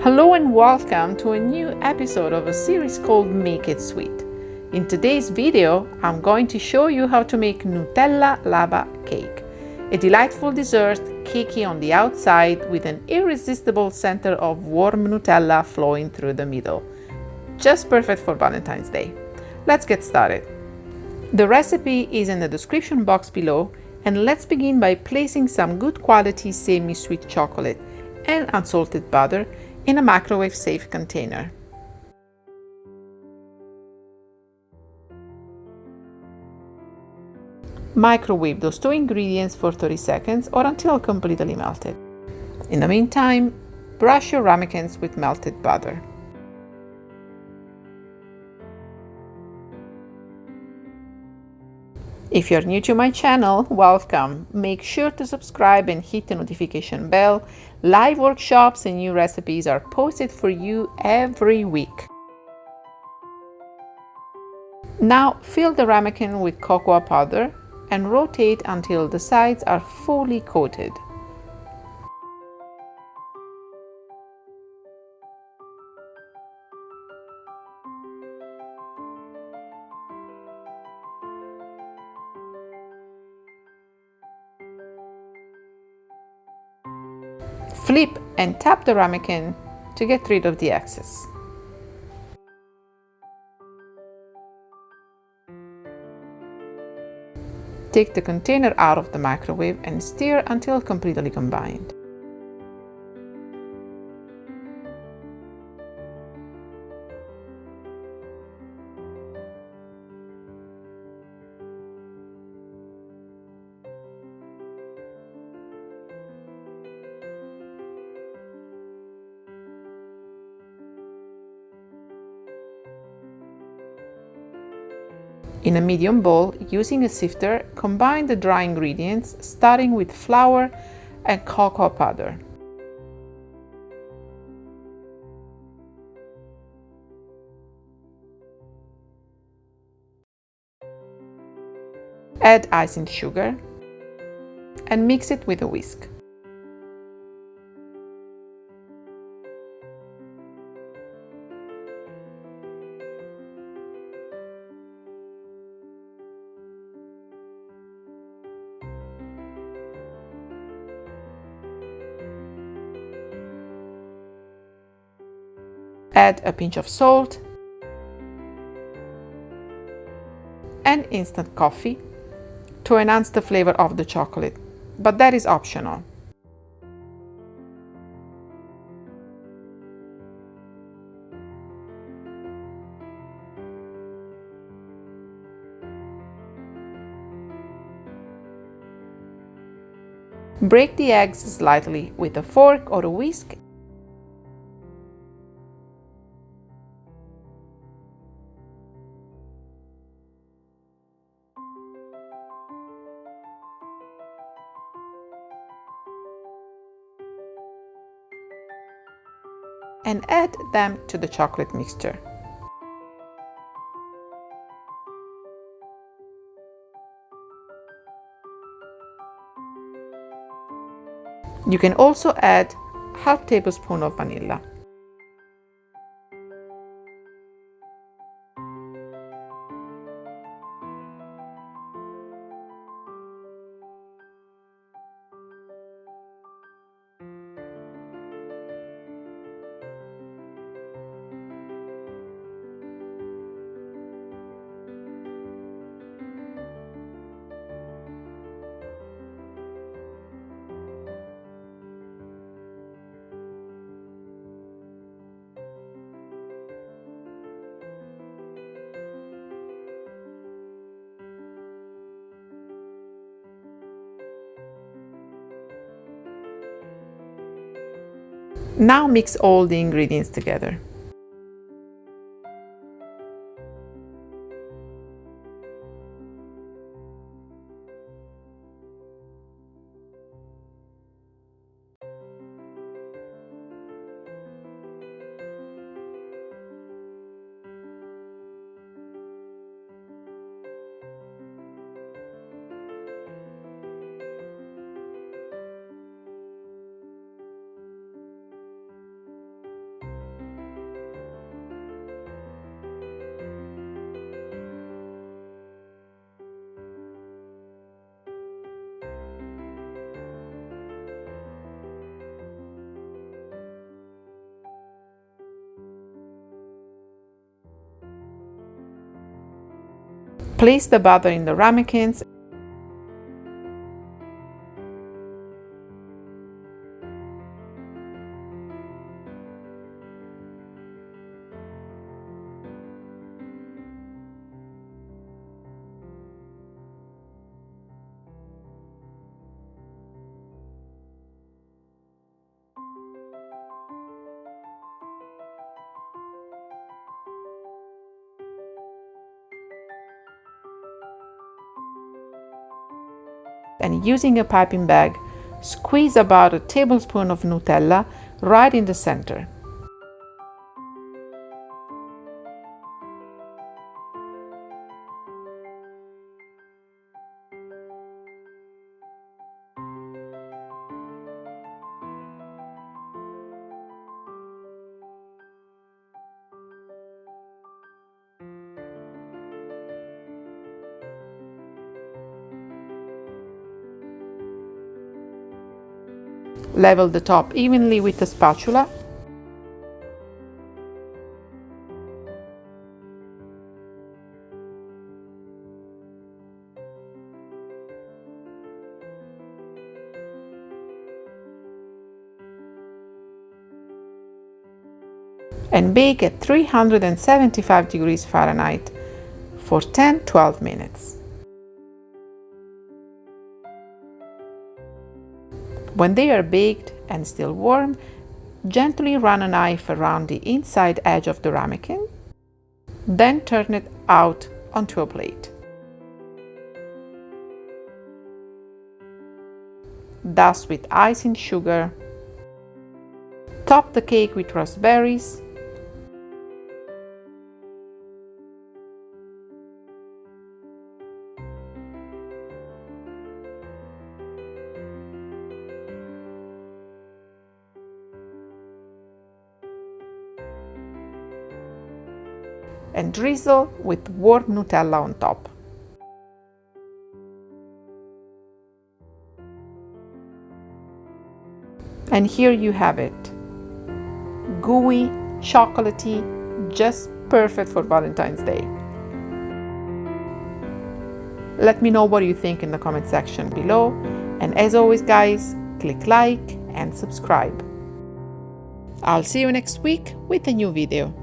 Hello and welcome to a new episode of a series called Make It Sweet. In today's video, I'm going to show you how to make Nutella Lava Cake, a delightful dessert, cakey on the outside with an irresistible center of warm Nutella flowing through the middle. Just perfect for Valentine's Day. Let's get started. The recipe is in the description box below, and let's begin by placing some good quality semi-sweet chocolate and unsalted butter in a microwave-safe container. Microwave those two ingredients for 30 seconds or until completely melted. In the meantime, brush your ramekins with melted butter. If you're new to my channel, welcome. Make sure to subscribe and hit the notification bell. Live workshops and new recipes are posted for you every week. Now fill the ramekin with cocoa powder and rotate until the sides are fully coated. Flip and tap the ramekin to get rid of the excess. Take the container out of the microwave and stir until completely combined. In a medium bowl, using a sifter, combine the dry ingredients, starting with flour and cocoa powder. Add icing sugar and mix it with a whisk. Add a pinch of salt and instant coffee to enhance the flavor of the chocolate, but that is optional. Break the eggs slightly with a fork or a whisk . And add them to the chocolate mixture. You can also add half tablespoon of vanilla. Now mix all the ingredients together. Place the butter in the ramekins and using a piping bag, squeeze about a tablespoon of Nutella right in the center. Level the top evenly with a spatula. And bake at 375 degrees Fahrenheit for 10-12 minutes. When they are baked and still warm, gently run a knife around the inside edge of the ramekin, then turn it out onto a plate. Dust with icing sugar. Top the cake with raspberries. And drizzle with warm Nutella on top. And here you have it. Gooey, chocolatey, just perfect for Valentine's Day. Let me know what you think in the comment section below. And as always, guys, click like and subscribe. I'll see you next week with a new video.